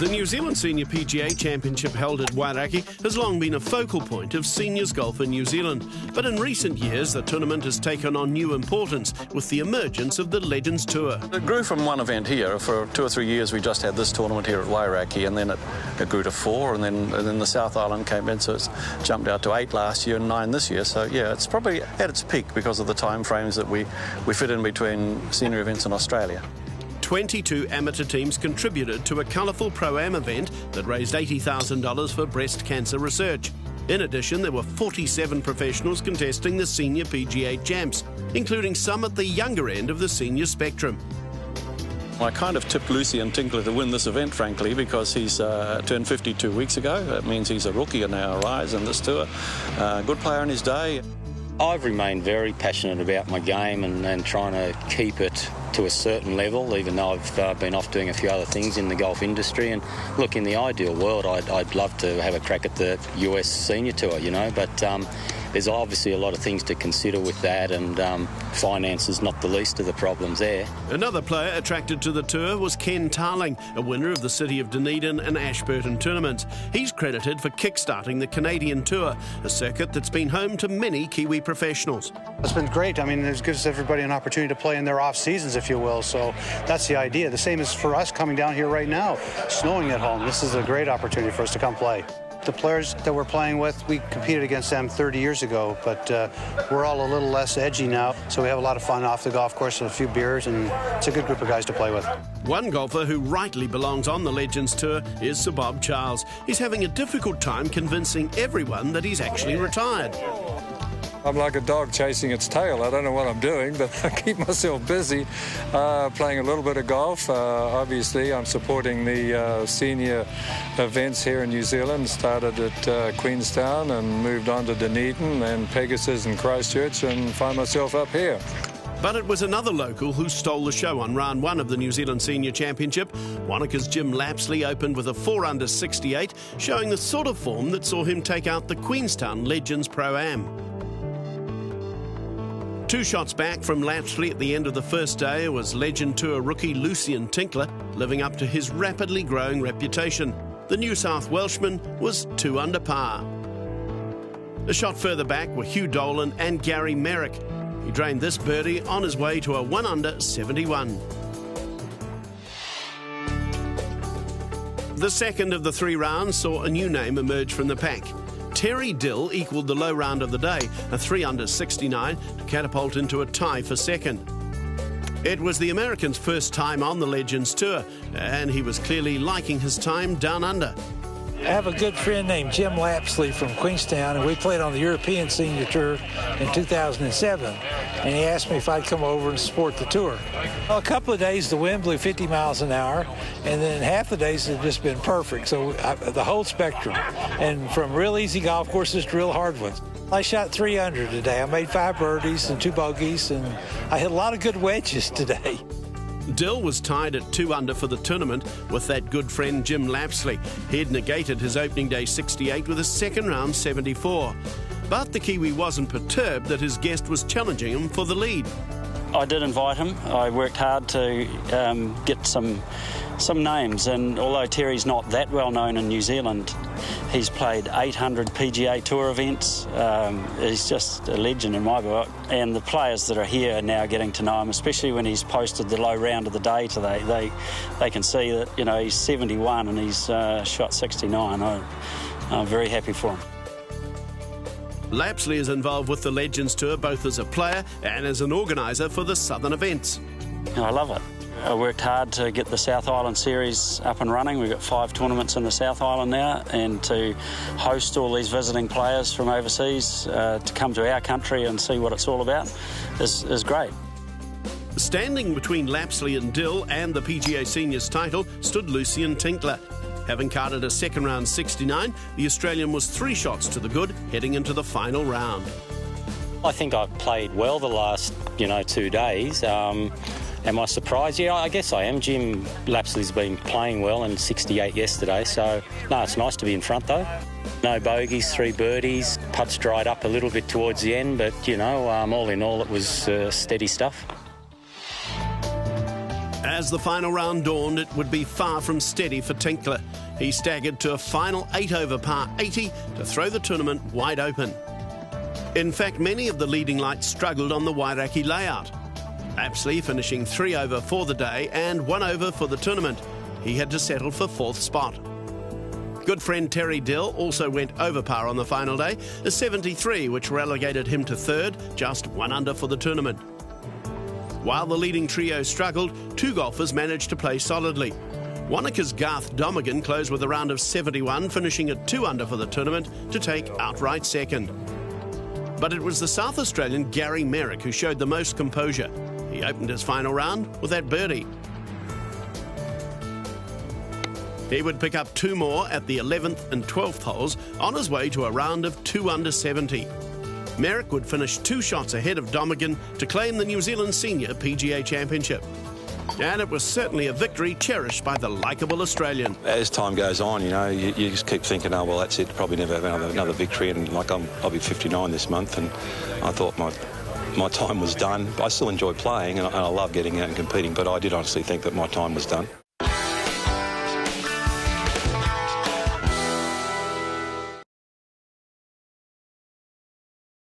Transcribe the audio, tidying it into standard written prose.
The New Zealand Senior PGA Championship held at Wairaki has long been a focal point of seniors golf in New Zealand. But in recent years, the tournament has taken on new importance with the emergence of the Legends Tour. It grew from one event here. For 2 or 3 years, we just had this tournament here at Wairaki, and then it grew to 4, and then the South Island came in, so it's jumped out to 8 last year and 9 this year. So, yeah, it's probably at its peak because of the time frames that we fit in between senior events in Australia. 22 amateur teams contributed to a colourful Pro-Am event that raised $80,000 for breast cancer research. In addition, there were 47 professionals contesting the Senior PGA Champs, including some at the younger end of the senior spectrum. I kind of tipped Lucian Tinkler to win this event, frankly, because he's turned 52 weeks ago. That means he's a rookie in our rise in this tour. Good player in his day. I've remained very passionate about my game and trying to keep it to a certain level, even though I've been off doing a few other things in the golf industry. And look, in the ideal world, I'd love to have a crack at the US Senior Tour, you know, but there's obviously a lot of things to consider with that, and finance is not the least of the problems there. Another player attracted to the tour was Ken Tarling, a winner of the City of Dunedin and Ashburton tournaments. He's credited for kick-starting the Canadian Tour, a circuit that's been home to many Kiwi professionals. It's been great. I mean, it gives everybody an opportunity to play in their off-seasons, if you will, so that's the idea. The same as for us coming down here right now, snowing at home. This is a great opportunity for us to come play. The players that we're playing with, we competed against them 30 years ago, but we're all a little less edgy now, so we have a lot of fun off the golf course with a few beers, and it's a good group of guys to play with. One golfer who rightly belongs on the Legends Tour is Sir Bob Charles. He's having a difficult time convincing everyone that he's actually retired. I'm like a dog chasing its tail. I don't know what I'm doing, but I keep myself busy playing a little bit of golf. Obviously, I'm supporting the senior events here in New Zealand. Started at Queenstown and moved on to Dunedin and Pegasus and Christchurch, and find myself up here. But it was another local who stole the show on round 1 of the New Zealand Senior Championship. Wanaka's Jim Lapsley opened with a 4 under 68, showing the sort of form that saw him take out the Queenstown Legends Pro-Am. 2 shots back from Lapsley at the end of the first day was Legend Tour rookie Lucian Tinkler, living up to his rapidly growing reputation. The New South Welshman was 2 under par. A shot further back were Hugh Dolan and Gary Merrick. He drained this birdie on his way to a 1 under 71. The second of the 3 rounds saw a new name emerge from the pack. Terry Dill equalled the low round of the day, a 3 under 69, to catapult into a tie for second. It was the American's first time on the Legends Tour, and he was clearly liking his time down under. I have a good friend named Jim Lapsley from Queenstown, and we played on the European Senior Tour in 2007, and he asked me if I'd come over and support the tour. Well, a couple of days the wind blew 50 miles an hour, and then half the days have just been perfect, so the whole spectrum, and from real easy golf courses to real hard ones. I shot 3 under today. I made 5 birdies and 2 bogeys, and I hit a lot of good wedges today. Dill was tied at 2 under for the tournament with that good friend Jim Lapsley. He'd negated his opening day 68 with a second round 74. But the Kiwi wasn't perturbed that his guest was challenging him for the lead. I did invite him. I worked hard to get some names, and although Terry's not that well known in New Zealand, he's played 800 PGA Tour events. He's just a legend in my book, and the players that are here are now getting to know him, especially when he's posted the low round of the day today. They can see that, you know, he's 71 and he's shot 69. I'm very happy for him. Lapsley is involved with the Legends Tour both as a player and as an organiser for the southern events. I love it. I worked hard to get the South Island series up and running. We've got 5 tournaments in the South Island now, and to host all these visiting players from overseas to come to our country and see what it's all about is great. Standing between Lapsley and Dill and the PGA Seniors title stood Lucian Tinkler. Having carded a second round 69, the Australian was 3 shots to the good heading into the final round. I think I've played well the last, 2 days. Am I surprised? Yeah, I guess I am. Jim Lapsley's been playing well in 68 yesterday, so no, it's nice to be in front though. No bogeys, 3 birdies, putts dried up a little bit towards the end, but all in all it was steady stuff. As the final round dawned, it would be far from steady for Tinkler. He staggered to a final 8 over par 80 to throw the tournament wide open. In fact, many of the leading lights struggled on the Wairaki layout. Lapsley finishing 3 over for the day and 1 over for the tournament. He had to settle for 4th spot. Good friend Terry Dill also went over par on the final day, a 73, which relegated him to 3rd, just 1 under for the tournament. While the leading trio struggled, 2 golfers managed to play solidly. Wanaka's Garth Domigan closed with a round of 71, finishing at 2 under for the tournament to take outright 2nd. But it was the South Australian Gary Merrick who showed the most composure. He opened his final round with that birdie. He would pick up 2 more at the 11th and 12th holes on his way to a round of 2 under 70. Merrick would finish 2 shots ahead of Domigan to claim the New Zealand Senior PGA Championship. And it was certainly a victory cherished by the likeable Australian. As time goes on, you just keep thinking, oh, well, that's it, probably never have another victory. And I'll be 59 this month, and I thought my time was done. I still enjoy playing, and I love getting out and competing, but I did honestly think that my time was done.